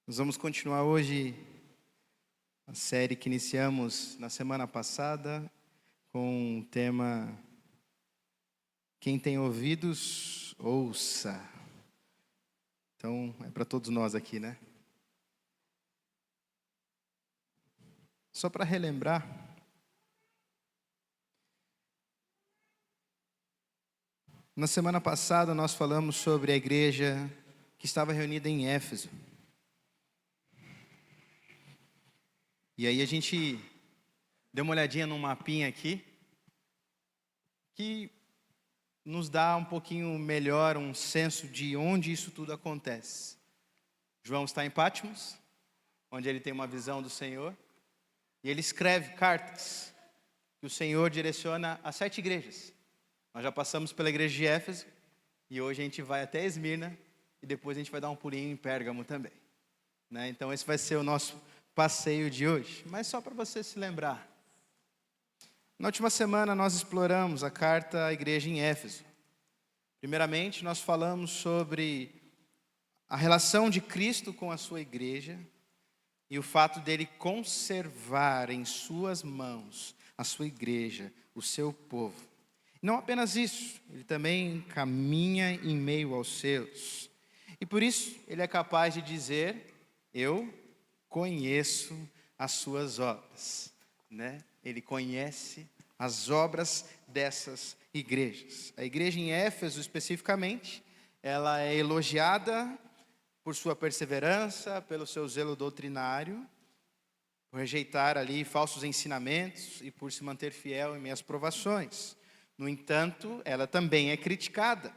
Nós vamos continuar hoje a série que iniciamos na semana passada com o tema Quem tem ouvidos, ouça. Então, é para todos nós aqui, né? Só para relembrar, na semana passada nós falamos sobre a igreja que estava reunida em Éfeso. E aí a gente deu uma olhadinha num mapinha aqui, que nos dá um pouquinho melhor um senso de onde isso tudo acontece. João está em Patmos, onde ele tem uma visão do Senhor, e ele escreve cartas que o Senhor direciona a 7 igrejas. Nós já passamos pela igreja de Éfeso, e hoje a gente vai até Esmirna, e depois a gente vai dar um pulinho em Pérgamo também, né? Então esse vai ser o nosso passeio de hoje, mas só para você se lembrar. Na última semana nós exploramos a carta à igreja em Éfeso. Primeiramente nós falamos sobre a relação de Cristo com a sua igreja e o fato dele conservar em suas mãos a sua igreja, o seu povo. Não apenas isso, ele também caminha em meio aos seus. E por isso ele é capaz de dizer: eu conheço as suas obras, né? Ele conhece as obras dessas igrejas. A igreja em Éfeso, especificamente, ela é elogiada por sua perseverança, pelo seu zelo doutrinário, por rejeitar ali falsos ensinamentos e por se manter fiel em meias provações. No entanto, ela também é criticada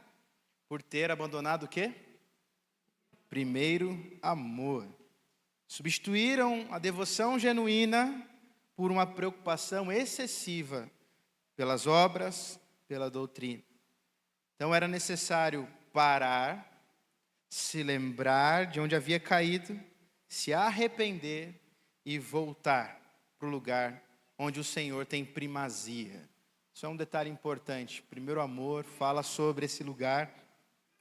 por ter abandonado o quê? Primeiro amor. Substituíram a devoção genuína por uma preocupação excessiva pelas obras, pela doutrina. Então era necessário parar, se lembrar de onde havia caído, se arrepender e voltar para o lugar onde o Senhor tem primazia. Isso é um detalhe importante. Primeiro amor fala sobre esse lugar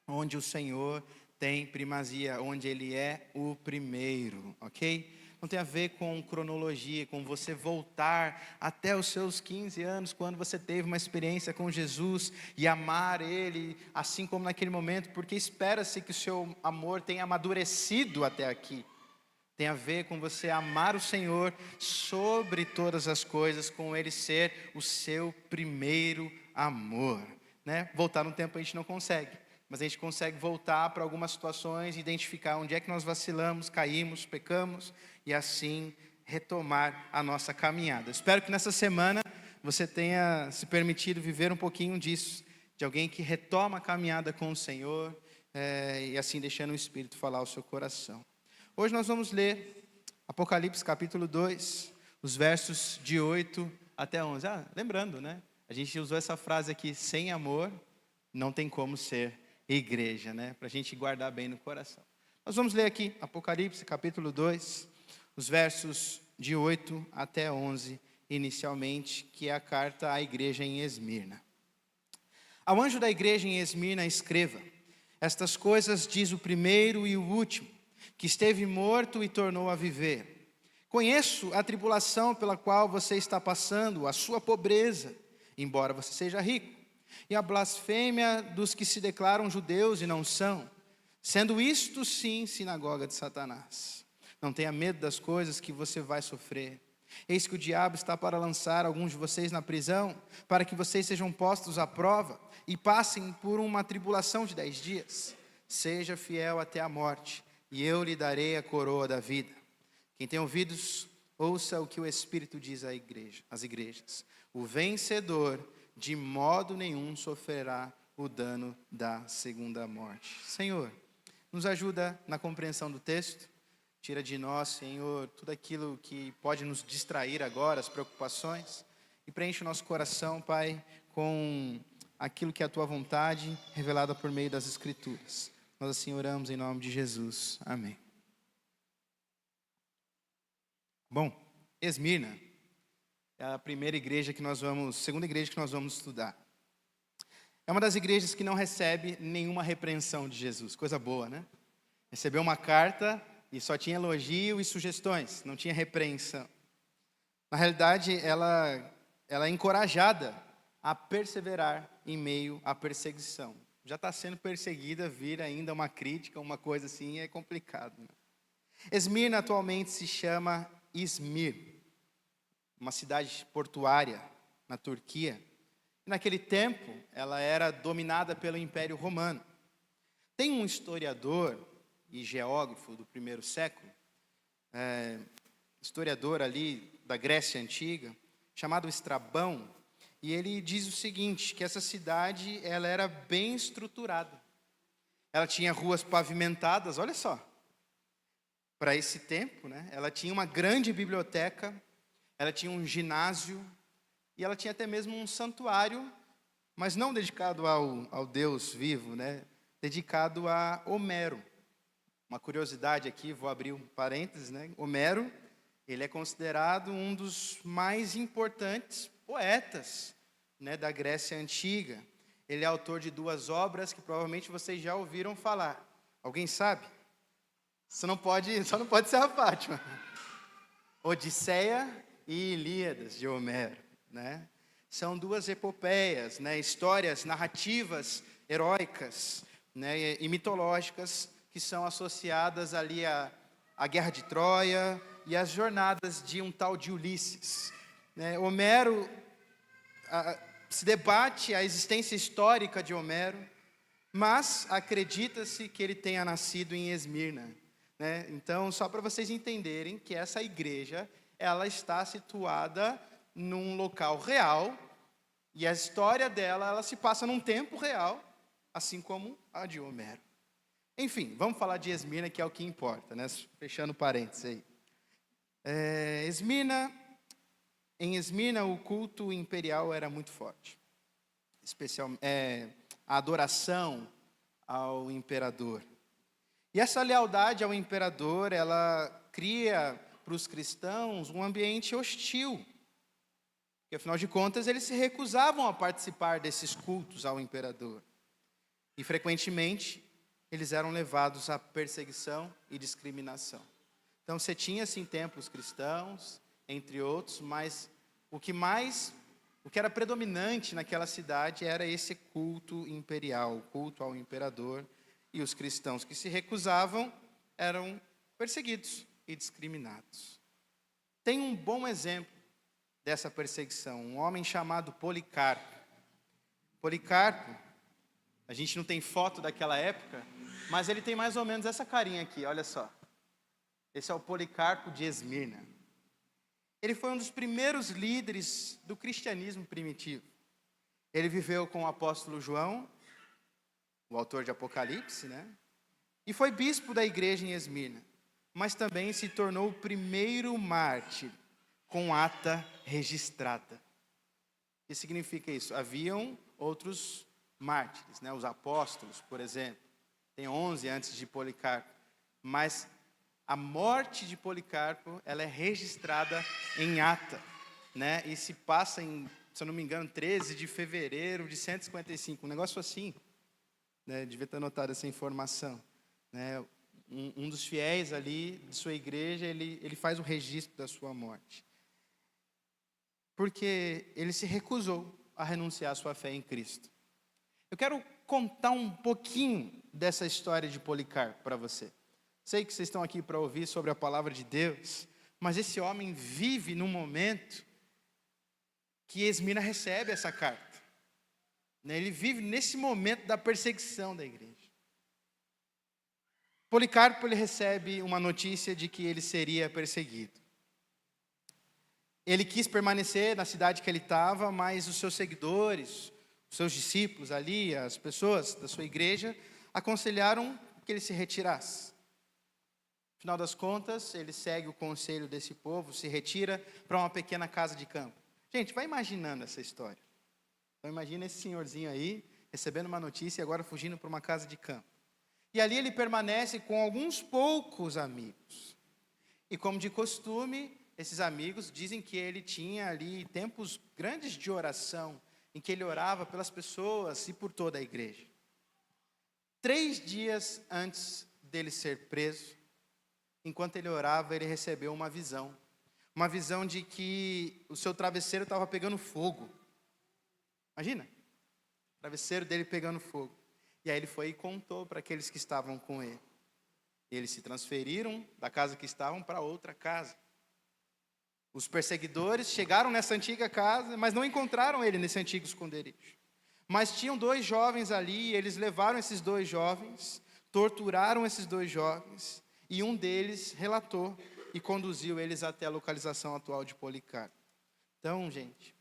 onde o Senhor tem primazia, onde Ele é o primeiro, ok? Não tem a ver com cronologia, com você voltar até os seus 15 anos, quando você teve uma experiência com Jesus e amar Ele, assim como naquele momento, porque espera-se que o seu amor tenha amadurecido até aqui. Tem a ver com você amar o Senhor sobre todas as coisas, com Ele ser o seu primeiro amor, né? Voltar no tempo a gente não consegue, mas a gente consegue voltar para algumas situações, identificar onde é que nós vacilamos, caímos, pecamos, e assim retomar a nossa caminhada. Espero que nessa semana você tenha se permitido viver um pouquinho disso, de alguém que retoma a caminhada com o Senhor, e assim deixando o Espírito falar ao seu coração. Hoje nós vamos ler Apocalipse capítulo 2, os versos de 8 até 11. Lembrando, né? A gente usou essa frase aqui: sem amor não tem como ser igreja, né? Para a gente guardar bem no coração. Nós vamos ler aqui Apocalipse capítulo 2, os versos de 8 até 11, inicialmente, que é a carta à igreja em Esmirna. Ao anjo da igreja em Esmirna escreva: estas coisas diz o primeiro e o último, que esteve morto e tornou a viver. Conheço a tribulação pela qual você está passando, a sua pobreza, embora você seja rico, e a blasfêmia dos que se declaram judeus e não são, sendo isto sim sinagoga de Satanás. Não tenha medo das coisas que você vai sofrer. Eis que o diabo está para lançar alguns de vocês na prisão, para que vocês sejam postos à prova e passem por uma tribulação de 10 dias. Seja fiel até a morte, e eu lhe darei a coroa da vida. Quem tem ouvidos, ouça o que o Espírito diz às igrejas. O vencedor, de modo nenhum, sofrerá o dano da segunda morte. Senhor, nos ajuda na compreensão do texto. Tira de nós, Senhor, tudo aquilo que pode nos distrair agora, as preocupações. E preenche o nosso coração, Pai, com aquilo que é a Tua vontade, revelada por meio das Escrituras. Nós assim oramos em nome de Jesus. Amém. Bom, Esmirna é a segunda igreja que nós vamos estudar. É uma das igrejas que não recebe nenhuma repreensão de Jesus. Coisa boa, né? Recebeu uma carta E só tinha elogio e sugestões, não tinha repreensão. Na realidade, ela é encorajada a perseverar em meio à perseguição. Já está sendo perseguida, vir ainda uma crítica, uma coisa assim, é complicado. Né? Esmirna atualmente se chama Izmir, uma cidade portuária na Turquia. Naquele tempo, ela era dominada pelo Império Romano. Tem um historiador e geógrafo do primeiro século, historiador ali da Grécia Antiga, chamado Estrabão, e ele diz o seguinte, que essa cidade ela era bem estruturada. Ela tinha ruas pavimentadas, olha só, para esse tempo, né? Ela tinha uma grande biblioteca, ela tinha um ginásio, e ela tinha até mesmo um santuário, mas não dedicado ao Deus vivo, né? Dedicado a Homero. Uma curiosidade aqui, vou abrir um parênteses, né? Homero, ele é considerado um dos mais importantes poetas, né, da Grécia Antiga. Ele é autor de 2 obras que provavelmente vocês já ouviram falar. Alguém sabe? Só não pode ser a Fátima. Odisseia e Ilíadas, de Homero, né? São 2 epopeias, né, histórias narrativas heróicas, né, e mitológicas que são associadas ali à Guerra de Troia e às jornadas de um tal de Ulisses. Né? Homero, se debate a existência histórica de Homero, mas acredita-se que ele tenha nascido em Esmirna. Né? Então, só para vocês entenderem que essa igreja, ela está situada num local real, e a história dela, ela se passa num tempo real, assim como a de Homero. Enfim, vamos falar de Esmirna, que é o que importa, né? Fechando parênteses aí. Em Esmirna, o culto imperial era muito forte. A adoração ao imperador. E essa lealdade ao imperador, ela cria para os cristãos um ambiente hostil. Porque, afinal de contas, eles se recusavam a participar desses cultos ao imperador. E, frequentemente, eles eram levados à perseguição e discriminação. Então, você tinha, sim, templos cristãos, entre outros, mas o que era predominante naquela cidade era esse culto imperial, o culto ao imperador, e os cristãos que se recusavam eram perseguidos e discriminados. Tem um bom exemplo dessa perseguição, um homem chamado Policarpo. Policarpo, a gente não tem foto daquela época, mas ele tem mais ou menos essa carinha aqui, olha só. Esse é o Policarpo de Esmirna. Ele foi um dos primeiros líderes do cristianismo primitivo. Ele viveu com o apóstolo João, o autor de Apocalipse, né? E foi bispo da igreja em Esmirna, mas também se tornou o primeiro mártir com ata registrada. O que significa isso? Haviam outros mártires, né? Os apóstolos, por exemplo. Tem 11 antes de Policarpo. Mas a morte de Policarpo, ela é registrada em ata, né? E se passa em, se eu não me engano, 13 de fevereiro de 155. Um negócio assim, né? Devia ter notado essa informação. Né? Um dos fiéis ali de sua igreja, ele faz o registro da sua morte. Porque ele se recusou a renunciar à sua fé em Cristo. Eu quero contar um pouquinho dessa história de Policarpo para você. Sei que vocês estão aqui para ouvir sobre a palavra de Deus, mas esse homem vive num momento que Esmirna recebe essa carta. Ele vive nesse momento da perseguição da igreja. Policarpo, ele recebe uma notícia de que ele seria perseguido. Ele quis permanecer na cidade que ele estava, mas os seus seguidores, os seus discípulos ali, as pessoas da sua igreja, aconselharam que ele se retirasse. Afinal das contas, ele segue o conselho desse povo, se retira para uma pequena casa de campo. Gente, vai imaginando essa história. Então imagina esse senhorzinho aí, recebendo uma notícia e agora fugindo para uma casa de campo. E ali ele permanece com alguns poucos amigos. E como de costume, esses amigos dizem que ele tinha ali tempos grandes de oração, em que ele orava pelas pessoas e por toda a igreja. 3 dias antes dele ser preso, enquanto ele orava, ele recebeu uma visão. Uma visão de que o seu travesseiro estava pegando fogo. Imagina, o travesseiro dele pegando fogo. E aí ele foi e contou para aqueles que estavam com ele. Eles se transferiram da casa que estavam para outra casa. Os perseguidores chegaram nessa antiga casa, mas não encontraram ele nesse antigo esconderijo. Mas tinham 2 jovens ali, e eles levaram esses 2 jovens, torturaram esses 2 jovens, e um deles relatou e conduziu eles até a localização atual de Policarpo. Então, gente,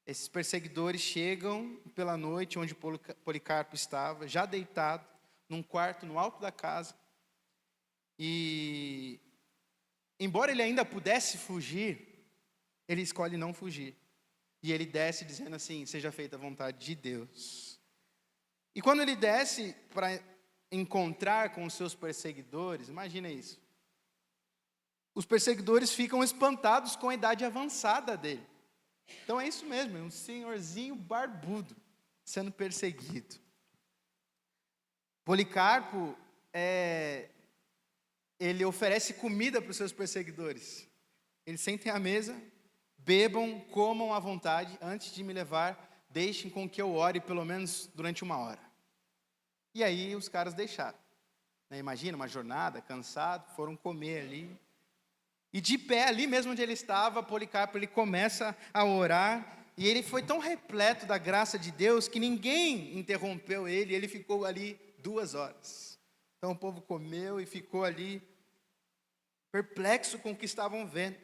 esses perseguidores chegam pela noite onde Policarpo estava, já deitado, num quarto no alto da casa. E, embora ele ainda pudesse fugir, ele escolhe não fugir. E ele desce dizendo assim: seja feita a vontade de Deus. E quando ele desce para encontrar com os seus perseguidores, imagina isso. Os perseguidores ficam espantados com a idade avançada dele. Então é isso mesmo, é um senhorzinho barbudo sendo perseguido. Policarpo, ele oferece comida para os seus perseguidores. Eles sentem à mesa, bebam, comam à vontade, antes de me levar, deixem com que eu ore pelo menos durante 1 hora. E aí os caras deixaram. Imagina, uma jornada, cansado, foram comer ali. E de pé, ali mesmo onde ele estava, Policarpo, ele começa a orar, e ele foi tão repleto da graça de Deus, que ninguém interrompeu ele, ele ficou ali 2 horas. Então o povo comeu e ficou ali, perplexo com o que estavam vendo.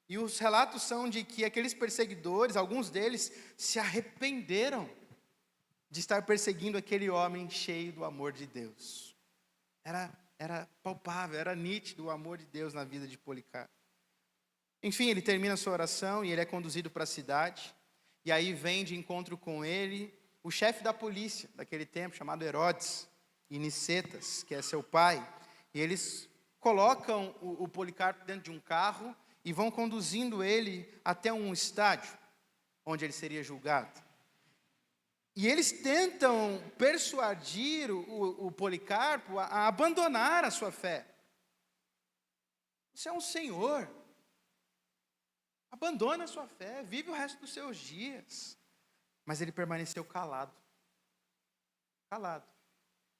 E os relatos são de que aqueles perseguidores, alguns deles, se arrependeram de estar perseguindo aquele homem cheio do amor de Deus. Era palpável, era nítido o amor de Deus na vida de Policarpo. Enfim, ele termina a sua oração e ele é conduzido para a cidade. E aí vem de encontro com ele o chefe da polícia daquele tempo, chamado Herodes, e Nicetas, que é seu pai. E eles colocam o Policarpo dentro de um carro e vão conduzindo ele até um estádio, onde ele seria julgado. E eles tentam persuadir o Policarpo a abandonar a sua fé. Você é um senhor. Abandona a sua fé, vive o resto dos seus dias. Mas ele permaneceu calado. Calado.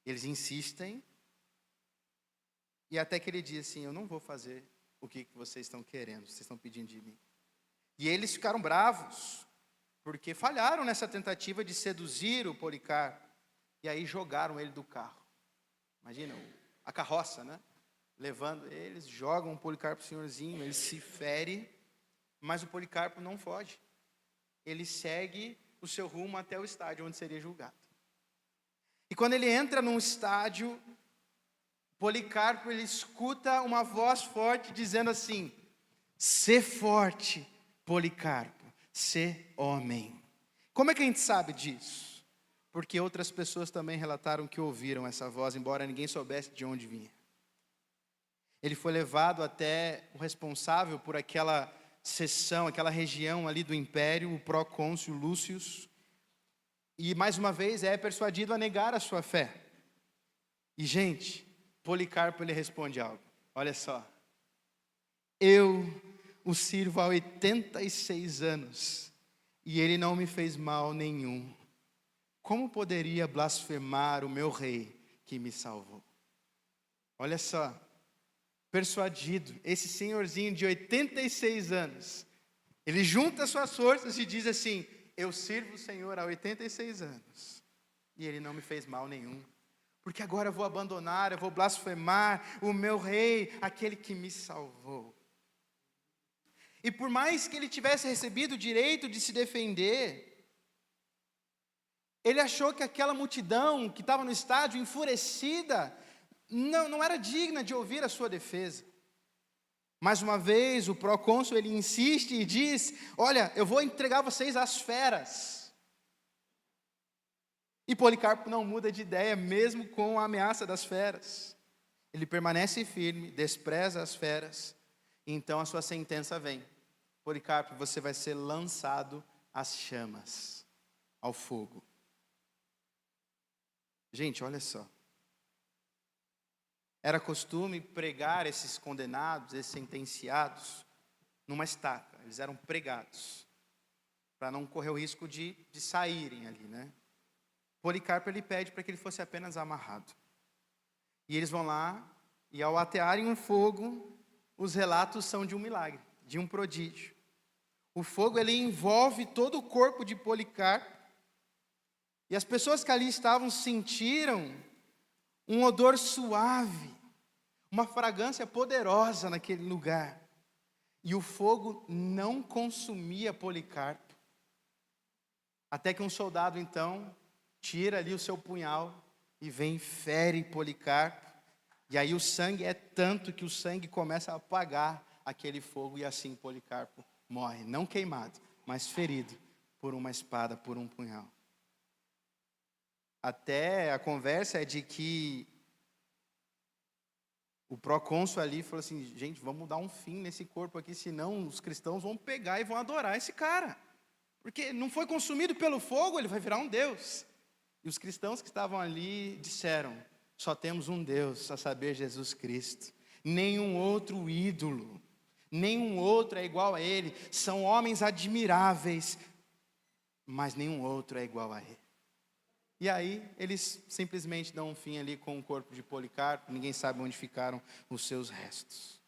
Eles insistem. E até que ele diz assim: eu não vou fazer o que vocês estão querendo, vocês estão pedindo de mim. E eles ficaram bravos, porque falharam nessa tentativa de seduzir o Policarpo. E aí jogaram ele do carro. Imagina, a carroça, né? Levando eles, jogam o Policarpo senhorzinho, ele se fere, mas o Policarpo não foge. Ele segue o seu rumo até o estádio onde seria julgado. E quando ele entra num estádio, Policarpo, ele escuta uma voz forte dizendo assim: sê forte, Policarpo, sê homem. Como é que a gente sabe disso? Porque outras pessoas também relataram que ouviram essa voz, embora ninguém soubesse de onde vinha. Ele foi levado até o responsável por aquela seção, aquela região ali do império, o procônsul Lúcio, e mais uma vez é persuadido a negar a sua fé. E gente, Policarpo, ele responde algo, olha só: eu o sirvo há 86 anos, e ele não me fez mal nenhum. Como poderia blasfemar o meu rei que me salvou? Olha só, persuadido, esse senhorzinho de 86 anos, ele junta suas forças e diz assim: eu sirvo o Senhor há 86 anos, e ele não me fez mal nenhum. Porque agora eu vou abandonar, eu vou blasfemar o meu rei, aquele que me salvou. E por mais que ele tivesse recebido o direito de se defender, ele achou que aquela multidão que estava no estádio, enfurecida, não era digna de ouvir a sua defesa. Mais uma vez, o procônsul, ele insiste e diz: olha, eu vou entregar vocês às feras. E Policarpo não muda de ideia, mesmo com a ameaça das feras. Ele permanece firme, despreza as feras, e então a sua sentença vem: Policarpo, você vai ser lançado às chamas, ao fogo. Gente, olha só. era costume pregar esses condenados, esses sentenciados, numa estaca. Eles eram pregados, para não correr o risco de saírem ali, né? Policarpo, ele pede para que ele fosse apenas amarrado. E eles vão lá, e ao atearem um fogo, os relatos são de um milagre, de um prodígio. O fogo, ele envolve todo o corpo de Policarpo, e as pessoas que ali estavam sentiram um odor suave, uma fragrância poderosa naquele lugar. E o fogo não consumia Policarpo. Até que um soldado, então, tira ali o seu punhal e vem, fere Policarpo. E aí o sangue é tanto que o sangue começa a apagar aquele fogo, e assim Policarpo morre. Não queimado, mas ferido por uma espada, por um punhal. Até a conversa é de que o procônsul ali falou assim: gente, vamos dar um fim nesse corpo aqui, senão os cristãos vão pegar e vão adorar esse cara. Porque não foi consumido pelo fogo, ele vai virar um Deus. E os cristãos que estavam ali disseram: só temos um Deus, a saber, Jesus Cristo. Nenhum outro ídolo, nenhum outro é igual a Ele. São homens admiráveis, mas nenhum outro é igual a Ele. E aí, eles simplesmente dão um fim ali com o corpo de Policarpo. Ninguém sabe onde ficaram os seus restos.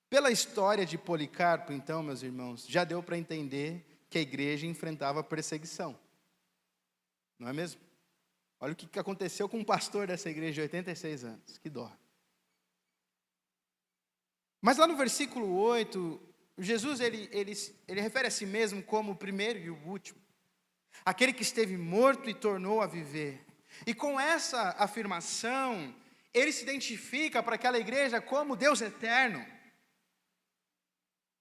Pela história de Policarpo, então, meus irmãos, já deu para entender que a igreja enfrentava perseguição. Não é mesmo? Olha o que aconteceu com um pastor dessa igreja de 86 anos. Que dó. Mas lá no versículo 8, Jesus ele refere a si mesmo como o primeiro e o último. Aquele que esteve morto e tornou a viver. E com essa afirmação, ele se identifica para aquela igreja como Deus eterno.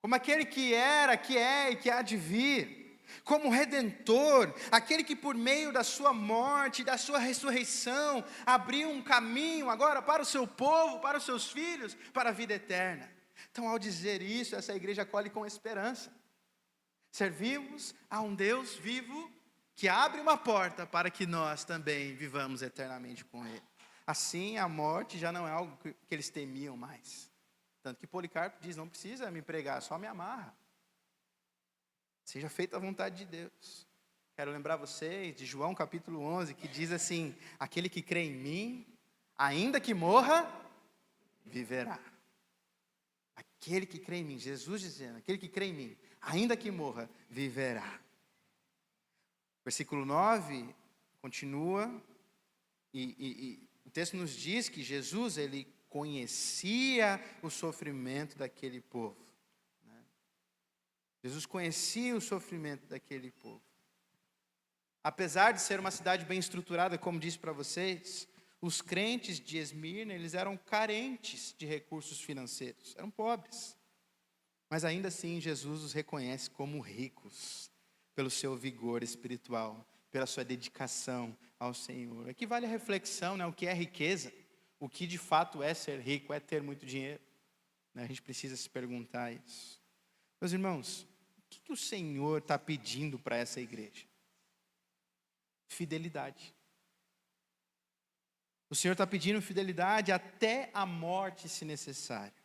Como aquele que era, que é e que há de vir. Como Redentor, aquele que por meio da sua morte, da sua ressurreição, abriu um caminho agora para o seu povo, para os seus filhos, para a vida eterna. Então, ao dizer isso, essa igreja acolhe com esperança. Servimos a um Deus vivo, que abre uma porta para que nós também vivamos eternamente com Ele. Assim, a morte já não é algo que eles temiam mais. Tanto que Policarpo diz: não precisa me pregar, só me amarra. Seja feita a vontade de Deus. Quero lembrar vocês de João capítulo 11, que diz assim: aquele que crê em mim, ainda que morra, viverá. Aquele que crê em mim, Jesus dizendo, aquele que crê em mim, ainda que morra, viverá. Versículo 9, continua, e o texto nos diz que Jesus, ele conhecia o sofrimento daquele povo. Né? Jesus conhecia o sofrimento daquele povo. Apesar de ser uma cidade bem estruturada, como disse para vocês, os crentes de Esmirna, eles eram carentes de recursos financeiros, eram pobres. Mas ainda assim, Jesus os reconhece como ricos, pelo seu vigor espiritual, pela sua dedicação ao Senhor. Aqui vale a reflexão, né? O que é riqueza? O que de fato é ser rico? É ter muito dinheiro? Né? A gente precisa se perguntar isso. Meus irmãos, o que o Senhor está pedindo para essa igreja? Fidelidade. O Senhor está pedindo fidelidade até a morte, se necessário.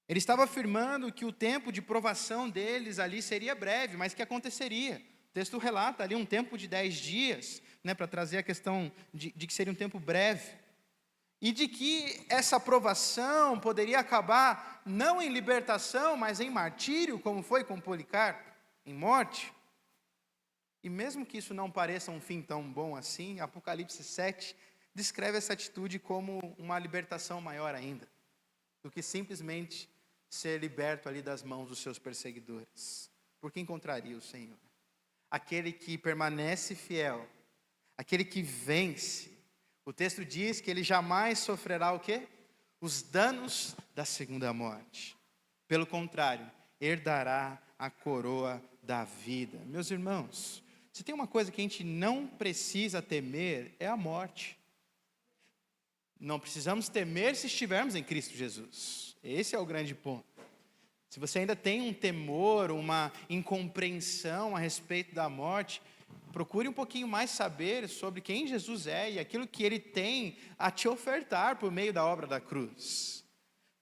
Ele estava afirmando que o tempo de provação deles ali seria breve, mas que aconteceria. O texto relata ali um tempo de 10 dias, né, para trazer a questão de que seria um tempo breve. E de que essa provação poderia acabar não em libertação, mas em martírio, como foi com Policarpo, em morte. E mesmo que isso não pareça um fim tão bom assim, Apocalipse 7 descreve essa atitude como uma libertação maior ainda, do que simplesmente ser liberto ali das mãos dos seus perseguidores. Porque encontraria o Senhor. Aquele que permanece fiel, aquele que vence. O texto diz que ele jamais sofrerá o quê? Os danos da segunda morte. Pelo contrário, herdará a coroa da vida. Meus irmãos, se tem uma coisa que a gente não precisa temer, é a morte. Não precisamos temer se estivermos em Cristo Jesus. Esse é o grande ponto. Se você ainda tem um temor, uma incompreensão a respeito da morte, Procure um pouquinho mais saber sobre quem Jesus é e aquilo que Ele tem a te ofertar por meio da obra da cruz.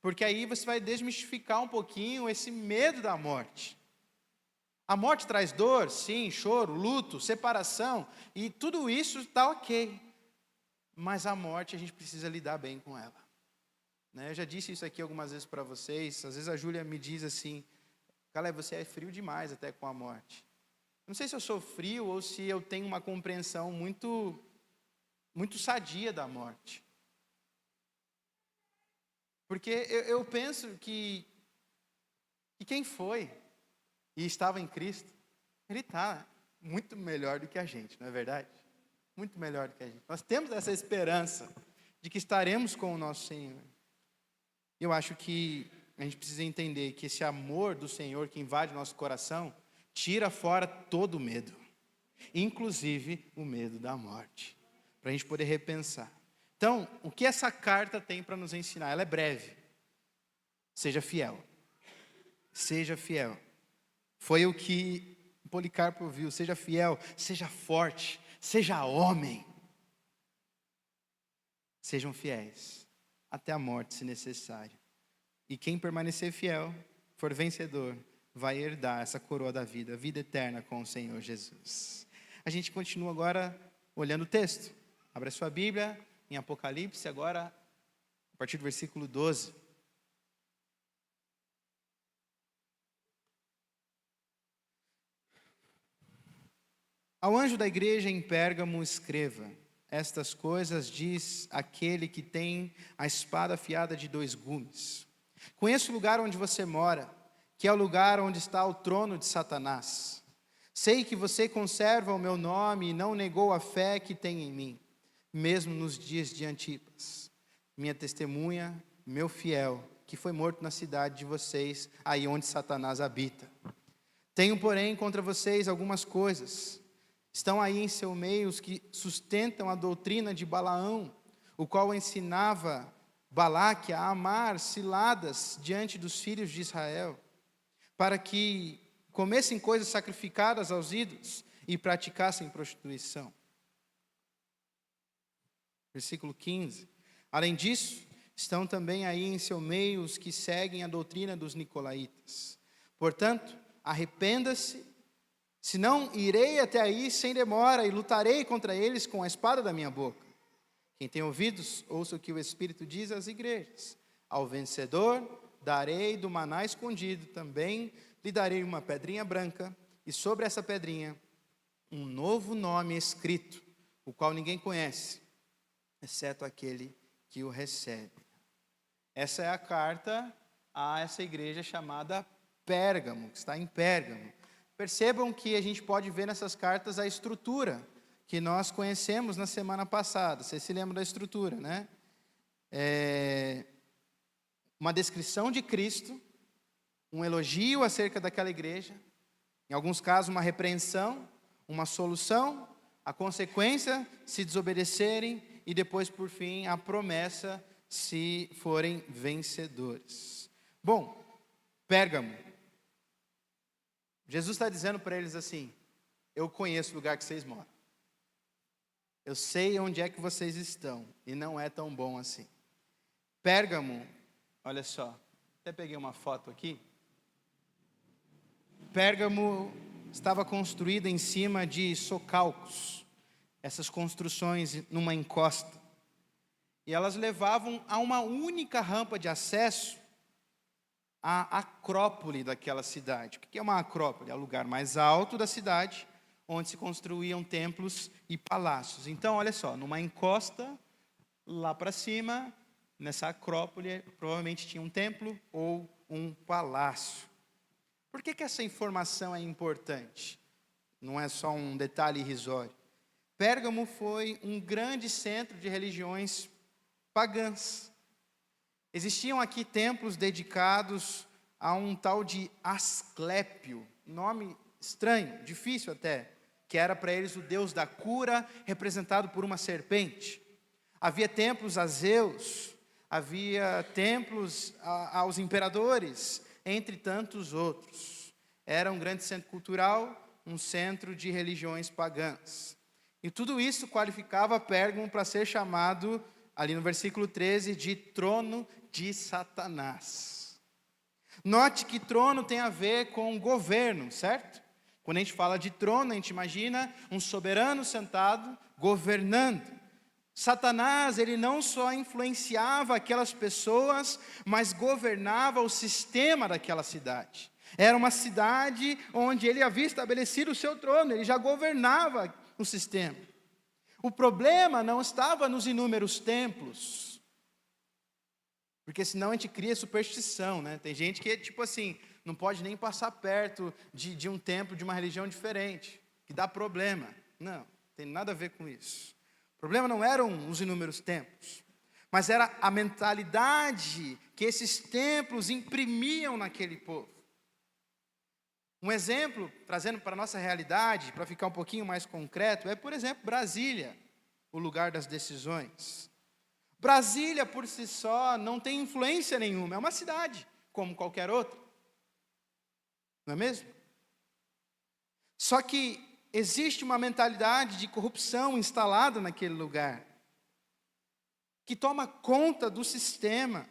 Porque aí você vai desmistificar um pouquinho esse medo da morte. A morte traz dor, sim, choro, luto, separação, e tudo isso está ok. Mas a morte a gente precisa lidar bem com ela. Eu já disse isso aqui algumas vezes para vocês. Às vezes a Júlia me diz assim: Caleb, você é frio demais até com a morte. Não sei se eu sou frio ou se eu tenho uma compreensão muito sadia da morte. Porque eu penso que quem foi e estava em Cristo, ele está muito melhor do que a gente, não é verdade? Muito melhor do que a gente. Nós temos essa esperança de que estaremos com o nosso Senhor. Eu acho que a gente precisa entender que esse amor do Senhor que invade o nosso coração tira fora todo o medo, inclusive o medo da morte, para a gente poder repensar. Então, o que essa carta tem para nos ensinar? Ela é breve. Seja fiel. Seja fiel. Foi o que Policarpo viu. Seja fiel, seja forte, seja homem. Sejam fiéis até a morte, se necessário. E quem permanecer fiel, for vencedor, vai herdar essa coroa da vida, vida eterna com o Senhor Jesus. A gente continua agora olhando o texto. Abra sua Bíblia em Apocalipse, agora, a partir do versículo 12. Ao anjo da igreja em Pérgamo escreva: estas coisas diz aquele que tem a espada afiada de 2 gumes. Conheço o lugar onde você mora, que é o lugar onde está o trono de Satanás. Sei que você conserva o meu nome e não negou a fé que tem em mim, mesmo nos dias de Antipas, minha testemunha, meu fiel, que foi morto na cidade de vocês, aí onde Satanás habita. Tenho, porém, contra vocês algumas coisas. Estão aí em seu meio os que sustentam a doutrina de Balaão, o qual ensinava Balaque a amar ciladas diante dos filhos de Israel, para que comessem coisas sacrificadas aos ídolos e praticassem prostituição. Versículo 15. Além disso, estão também aí em seu meio os que seguem a doutrina dos nicolaítas. Portanto, arrependa-se, senão irei até aí sem demora e lutarei contra eles com a espada da minha boca. Quem tem ouvidos, ouça o que o Espírito diz às igrejas. Ao vencedor darei do maná escondido, também lhe darei uma pedrinha branca, e sobre essa pedrinha um novo nome escrito, o qual ninguém conhece, exceto aquele que o recebe. Essa é a carta a essa igreja chamada Pérgamo, que está em Pérgamo. Percebam que a gente pode ver nessas cartas a estrutura que nós conhecemos na semana passada. Vocês se lembram da estrutura, né? Uma descrição de Cristo, um elogio acerca daquela igreja, em alguns casos uma repreensão, uma solução, a consequência se desobedecerem e depois, por fim, a promessa se forem vencedores. Bom, Pérgamo. Jesus está dizendo para eles assim: eu conheço o lugar que vocês moram. Eu sei onde é que vocês estão e não é tão bom assim. Pérgamo, olha só, até peguei uma foto aqui. Pérgamo estava construída em cima de socalcos, essas construções numa encosta. E elas levavam a uma única rampa de acesso à acrópole daquela cidade. O que é uma acrópole? É o lugar mais alto da cidade, onde se construíam templos e palácios. Então, olha só, numa encosta, lá para cima, nessa acrópole, provavelmente tinha um templo ou um palácio. Por que essa informação é importante? Não é só um detalhe irrisório. Pérgamo foi um grande centro de religiões pagãs. Existiam aqui templos dedicados a um tal de Asclépio, nome estranho, difícil até, que era para eles o deus da cura, representado por uma serpente. Havia templos a Zeus, havia templos aos imperadores, entre tantos outros. Era um grande centro cultural, um centro de religiões pagãs. E tudo isso qualificava Pérgamo para ser chamado, ali no versículo 13, de trono de Satanás. Note que trono tem a ver com governo, certo? Quando a gente fala de trono, a gente imagina um soberano sentado governando. Satanás, ele não só influenciava aquelas pessoas, mas governava o sistema daquela cidade. Era uma cidade onde ele havia estabelecido o seu trono, ele já governava o sistema. O problema não estava nos inúmeros templos, porque senão a gente cria superstição, né? Tem gente que, tipo assim, não pode nem passar perto de um templo de uma religião diferente, que dá problema. Não, tem nada a ver com isso. O problema não eram os inúmeros templos, mas era a mentalidade que esses templos imprimiam naquele povo. Um exemplo, trazendo para a nossa realidade, para ficar um pouquinho mais concreto, é, por exemplo, Brasília, o lugar das decisões. Brasília, por si só, não tem influência nenhuma, é uma cidade, como qualquer outra. Não é mesmo? Só que existe uma mentalidade de corrupção instalada naquele lugar, que toma conta do sistema,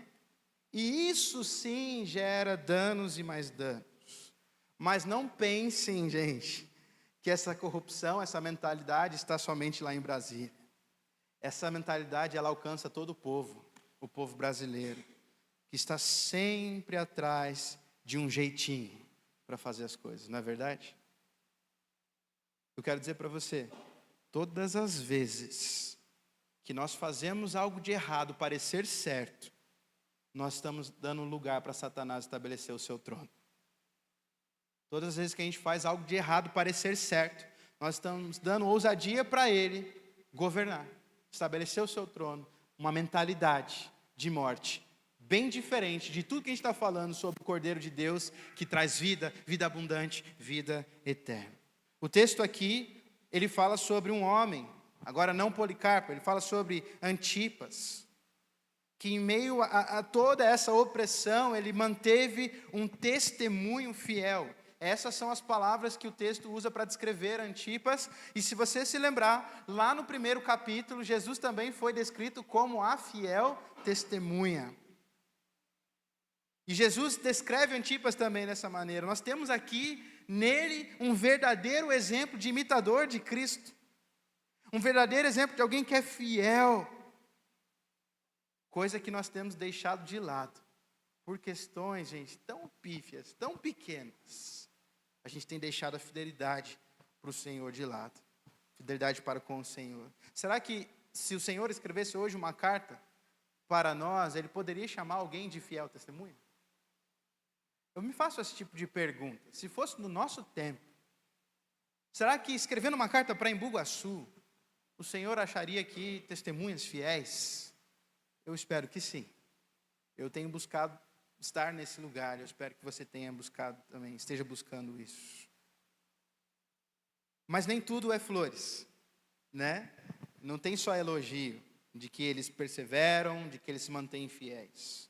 e isso sim gera danos e mais danos. Mas não pensem, gente, que essa corrupção, essa mentalidade está somente lá em Brasília. Essa mentalidade, ela alcança todo o povo brasileiro, que está sempre atrás de um jeitinho para fazer as coisas, não é verdade? Eu quero dizer para você, todas as vezes que nós fazemos algo de errado parecer certo, nós estamos dando lugar para Satanás estabelecer o seu trono. Todas as vezes que a gente faz algo de errado parecer certo, nós estamos dando ousadia para ele governar, estabelecer o seu trono, uma mentalidade de morte, bem diferente de tudo que a gente está falando sobre o Cordeiro de Deus, que traz vida, vida abundante, vida eterna. O texto aqui, ele fala sobre um homem, agora não Policarpo, ele fala sobre Antipas, que em meio a toda essa opressão, ele manteve um testemunho fiel. Essas são as palavras que o texto usa para descrever Antipas, e se você se lembrar, lá no primeiro capítulo, Jesus também foi descrito como a fiel testemunha. E Jesus descreve Antipas também dessa maneira. Nós temos aqui nele um verdadeiro exemplo de imitador de Cristo, um verdadeiro exemplo de alguém que é fiel, coisa que nós temos deixado de lado, por questões, gente, tão pífias, tão pequenas. A gente tem deixado a fidelidade para o Senhor de lado, fidelidade para com o Senhor. Será que se o Senhor escrevesse hoje uma carta para nós, Ele poderia chamar alguém de fiel testemunho? Eu me faço esse tipo de pergunta. Se fosse no nosso tempo, será que escrevendo uma carta para Embu-Guaçu, o Senhor acharia aqui testemunhas fiéis? Eu espero que sim. Eu tenho buscado estar nesse lugar, eu espero que você tenha buscado também, esteja buscando isso. Mas nem tudo é flores, né? Não tem só elogio de que eles perseveram, de que eles se mantêm fiéis.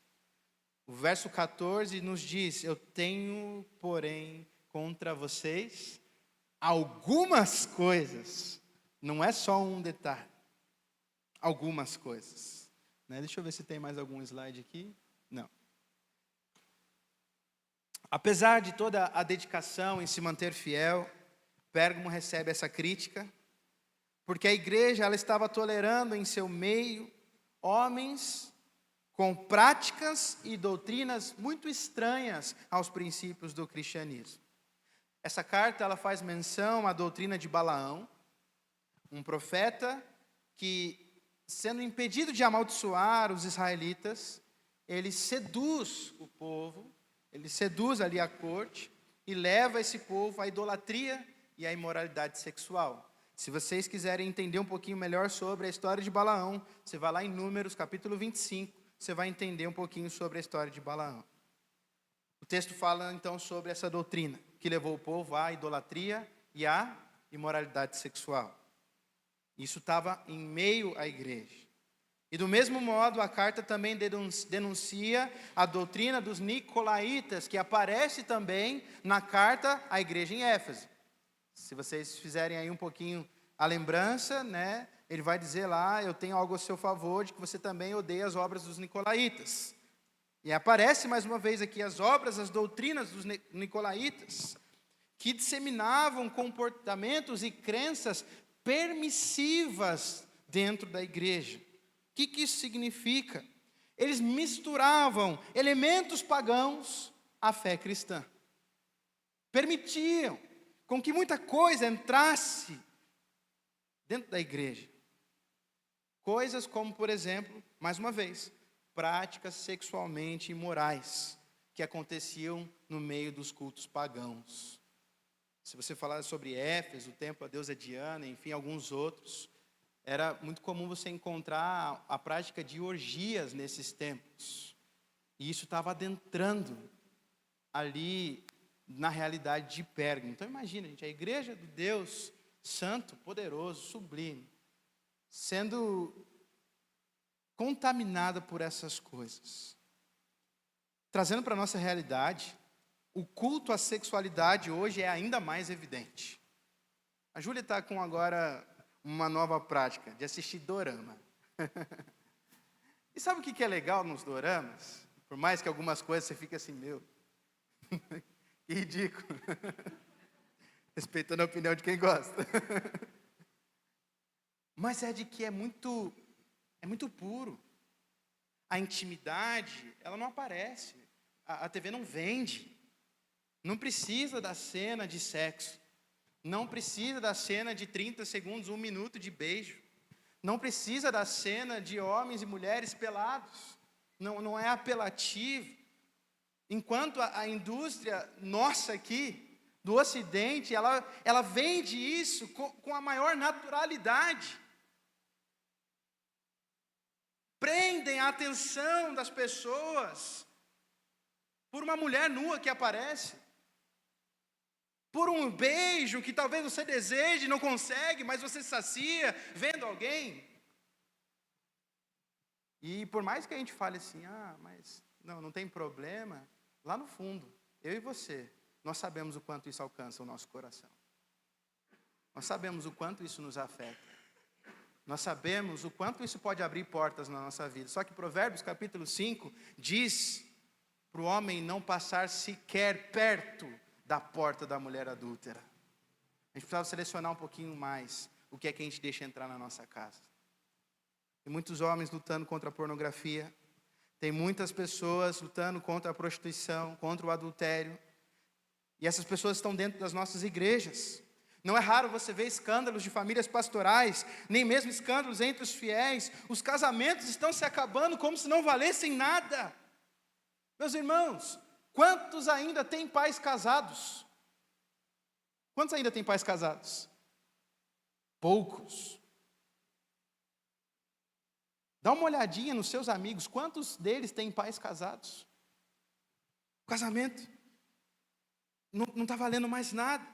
O verso 14 nos diz: eu tenho, porém, contra vocês algumas coisas. Não é só um detalhe. Algumas coisas. Né? Deixa eu ver se tem mais algum slide aqui. Não. Apesar de toda a dedicação em se manter fiel, Pérgamo recebe essa crítica, porque a igreja ela estava tolerando em seu meio homens com práticas e doutrinas muito estranhas aos princípios do cristianismo. Essa carta ela faz menção à doutrina de Balaão, um profeta que, sendo impedido de amaldiçoar os israelitas, ele seduz o povo, ele seduz ali a corte e leva esse povo à idolatria e à imoralidade sexual. Se vocês quiserem entender um pouquinho melhor sobre a história de Balaão, você vai lá em Números, capítulo 25, você vai entender um pouquinho sobre a história de Balaão. O texto fala então sobre essa doutrina que levou o povo à idolatria e à imoralidade sexual. Isso estava em meio à igreja. E do mesmo modo, a carta também denuncia a doutrina dos nicolaítas, que aparece também na carta à igreja em Éfeso. Se vocês fizerem aí um pouquinho a lembrança, né, ele vai dizer lá, eu tenho algo a seu favor, de que você também odeia as obras dos nicolaítas. E aparece mais uma vez aqui as obras, as doutrinas dos nicolaítas, que disseminavam comportamentos e crenças permissivas dentro da igreja. O que isso significa? Eles misturavam elementos pagãos à fé cristã. Permitiam com que muita coisa entrasse dentro da igreja. Coisas como, por exemplo, mais uma vez, práticas sexualmente imorais que aconteciam no meio dos cultos pagãos. Se você falar sobre Éfeso, o templo à deusa Diana, enfim, alguns outros, era muito comum você encontrar a prática de orgias nesses templos. E isso estava adentrando ali na realidade de Pérgamo. Então imagina, gente, a igreja do Deus santo, poderoso, sublime, sendo contaminada por essas coisas. Trazendo para a nossa realidade, o culto à sexualidade hoje é ainda mais evidente. A Júlia está com agora uma nova prática de assistir dorama. E sabe o que é legal nos doramas? Por mais que algumas coisas você fique assim, meu, que ridículo. Respeitando a opinião de quem gosta. Mas é de que é muito puro. A intimidade, ela não aparece. A TV não vende. Não precisa da cena de sexo. Não precisa da cena de 30 segundos, 1 minuto de beijo. Não precisa da cena de homens e mulheres pelados. Não é apelativo. Enquanto a indústria nossa aqui, do Ocidente, ela vende isso com a maior naturalidade. Prendem a atenção das pessoas por uma mulher nua que aparece. Por um beijo que talvez você deseje e não consegue, mas você sacia vendo alguém. E por mais que a gente fale assim, mas não tem problema, lá no fundo, eu e você, nós sabemos o quanto isso alcança o nosso coração. Nós sabemos o quanto isso nos afeta. Nós sabemos o quanto isso pode abrir portas na nossa vida. Só que Provérbios capítulo 5 diz para o homem não passar sequer perto da porta da mulher adúltera. A gente precisava selecionar um pouquinho mais o que é que a gente deixa entrar na nossa casa. Tem muitos homens lutando contra a pornografia. Tem muitas pessoas lutando contra a prostituição, contra o adultério. E essas pessoas estão dentro das nossas igrejas. Não é raro você ver escândalos de famílias pastorais, nem mesmo escândalos entre os fiéis. Os casamentos estão se acabando como se não valessem nada. Meus irmãos, quantos ainda têm pais casados? Quantos ainda têm pais casados? Poucos. Dá uma olhadinha nos seus amigos, quantos deles têm pais casados? O casamento não está valendo mais nada.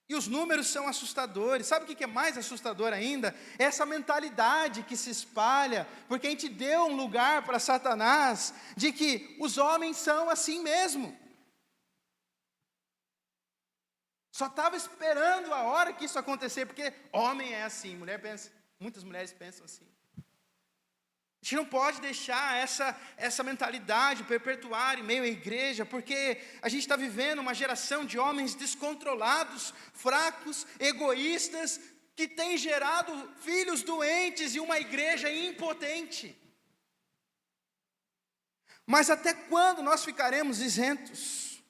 E os números são assustadores. Sabe o que é mais assustador ainda? Essa mentalidade que se espalha, porque a gente deu um lugar para Satanás, de que os homens são assim mesmo. Só estava esperando a hora que isso acontecer, porque homem é assim, mulher pensa, muitas mulheres pensam assim. A gente não pode deixar essa mentalidade perpetuar em meio à igreja, porque a gente está vivendo uma geração de homens descontrolados, fracos, egoístas, que tem gerado filhos doentes e uma igreja impotente. Mas até quando nós ficaremos isentos?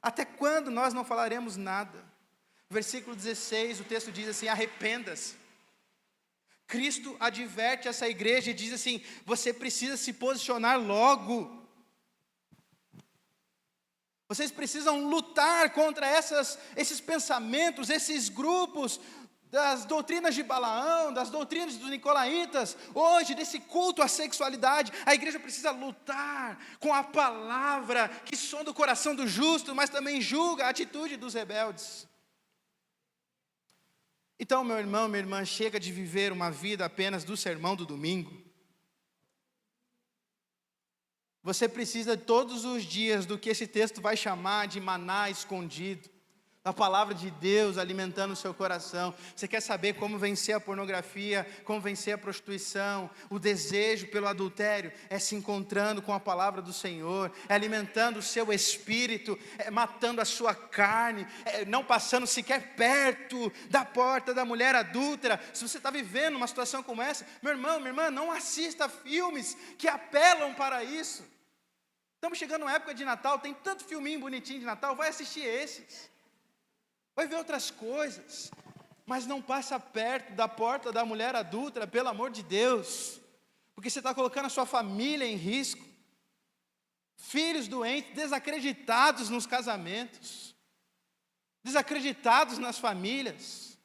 Até quando nós não falaremos nada? Versículo 16, o texto diz assim, arrependa-se. Cristo adverte essa igreja e diz assim, você precisa se posicionar logo. Vocês precisam lutar contra esses pensamentos, esses grupos das doutrinas de Balaão, das doutrinas dos nicolaítas, hoje desse culto à sexualidade. A igreja precisa lutar com a palavra que sonda o coração do justo, mas também julga a atitude dos rebeldes. Então, meu irmão, minha irmã, chega de viver uma vida apenas do sermão do domingo. Você precisa todos os dias do que esse texto vai chamar de maná escondido. da palavra de Deus alimentando o seu coração. Você quer saber como vencer a pornografia, como vencer a prostituição, o desejo pelo adultério? É se encontrando com a palavra do Senhor, é alimentando o seu espírito, é matando a sua carne, é não passando sequer perto da porta da mulher adúltera. Se você está vivendo uma situação como essa, meu irmão, minha irmã, não assista filmes que apelam para isso. Estamos chegando na época de Natal, tem tanto filminho bonitinho de Natal, vai assistir esses. Vai ver outras coisas, mas não passa perto da porta da mulher adúltera, pelo amor de Deus, porque você está colocando a sua família em risco, filhos doentes, desacreditados nos casamentos, desacreditados nas famílias,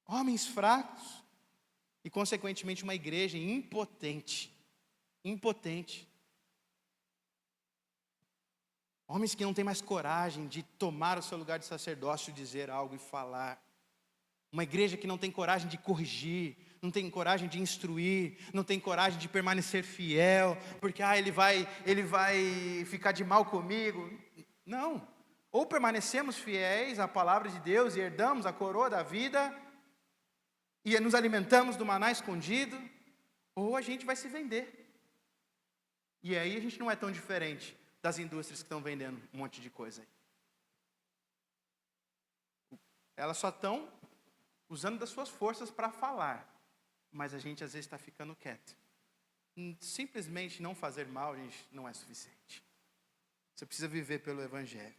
homens fracos, e consequentemente uma igreja impotente, homens que não têm mais coragem de tomar o seu lugar de sacerdócio, dizer algo e falar. Uma igreja que não tem coragem de corrigir, não tem coragem de instruir, não tem coragem de permanecer fiel, porque ele vai ficar de mal comigo. Não. Ou permanecemos fiéis à palavra de Deus e herdamos a coroa da vida e nos alimentamos do maná escondido, ou a gente vai se vender. E aí a gente não é tão diferente das indústrias que estão vendendo um monte de coisa aí. Elas só estão usando das suas forças para falar, mas a gente às vezes está ficando quieto. Simplesmente não fazer mal, gente, não é suficiente. Você precisa viver pelo Evangelho.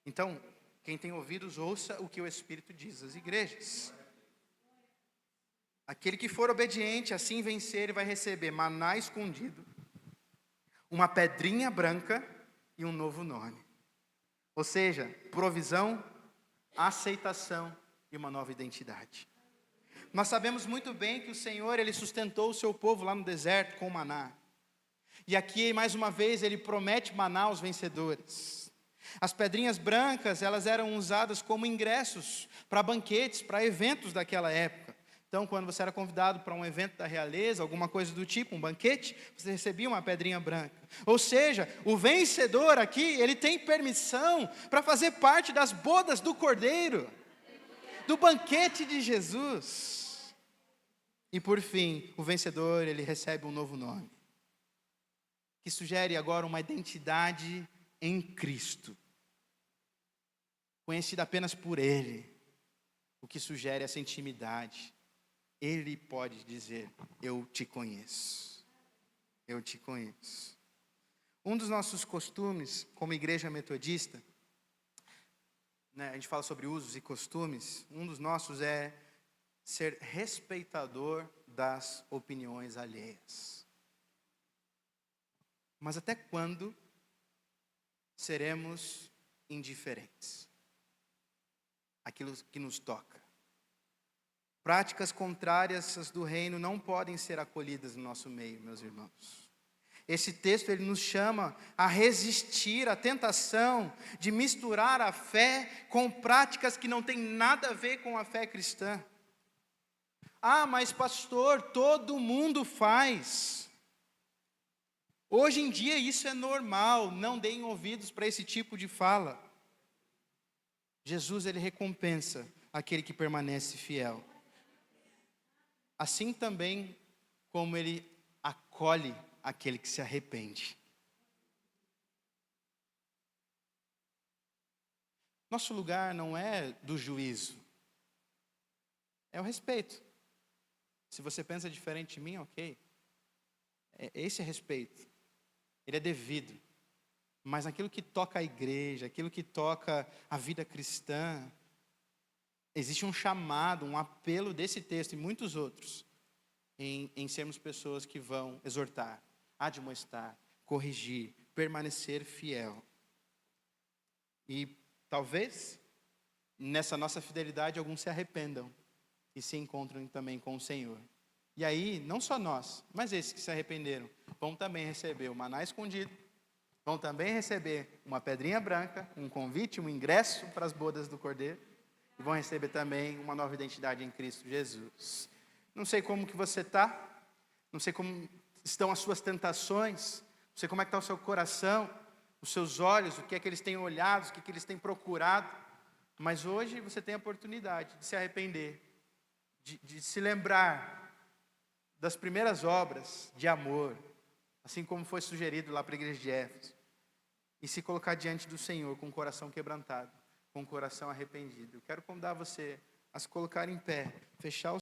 Então, quem tem ouvidos, ouça o que o Espírito diz às igrejas. Aquele que for obediente, assim vencer, ele vai receber maná escondido, uma pedrinha branca e um novo nome. Ou seja, provisão, aceitação e uma nova identidade. Nós sabemos muito bem que o Senhor, Ele sustentou o seu povo lá no deserto com maná. E aqui, mais uma vez, Ele promete maná aos vencedores. As pedrinhas brancas, elas eram usadas como ingressos para banquetes, para eventos daquela época. Então, quando você era convidado para um evento da realeza, alguma coisa do tipo, um banquete, você recebia uma pedrinha branca. Ou seja, o vencedor aqui, ele tem permissão para fazer parte das bodas do Cordeiro, do banquete de Jesus. E por fim, o vencedor, ele recebe um novo nome, que sugere agora uma identidade em Cristo, conhecida apenas por Ele, o que sugere essa intimidade. Ele pode dizer, eu te conheço, eu te conheço. Um dos nossos costumes, como igreja metodista, a gente fala sobre usos e costumes, um dos nossos é ser respeitador das opiniões alheias. Mas até quando seremos indiferentes àquilo que nos toca? Práticas contrárias às do reino não podem ser acolhidas no nosso meio, meus irmãos. Esse texto, ele nos chama a resistir à tentação de misturar a fé com práticas que não têm nada a ver com a fé cristã. Ah, mas pastor, todo mundo faz. Hoje em dia isso é normal, não deem ouvidos para esse tipo de fala. Jesus, ele recompensa aquele que permanece fiel. Assim também como ele acolhe aquele que se arrepende. Nosso lugar não é do juízo, é o respeito. Se você pensa diferente de mim, ok. Esse é respeito, ele é devido. Mas aquilo que toca a igreja, aquilo que toca a vida cristã, existe um chamado, um apelo desse texto e muitos outros, em sermos pessoas que vão exortar, admoestar, corrigir, permanecer fiel. E talvez, nessa nossa fidelidade, alguns se arrependam e se encontram também com o Senhor. E aí, não só nós, mas esses que se arrependeram, vão também receber o maná escondido, vão também receber uma pedrinha branca, um convite, um ingresso para as bodas do Cordeiro, e vão receber também uma nova identidade em Cristo Jesus. Não sei como que você está, não sei como estão as suas tentações, não sei como é que está o seu coração, os seus olhos, o que é que eles têm olhado, o que é que eles têm procurado. Mas hoje você tem a oportunidade de se arrepender, de se lembrar das primeiras obras de amor, assim como foi sugerido lá para a igreja de Éfeso, e se colocar diante do Senhor com o coração quebrantado, com o coração arrependido. Eu quero convidar você a se colocar em pé, fechar os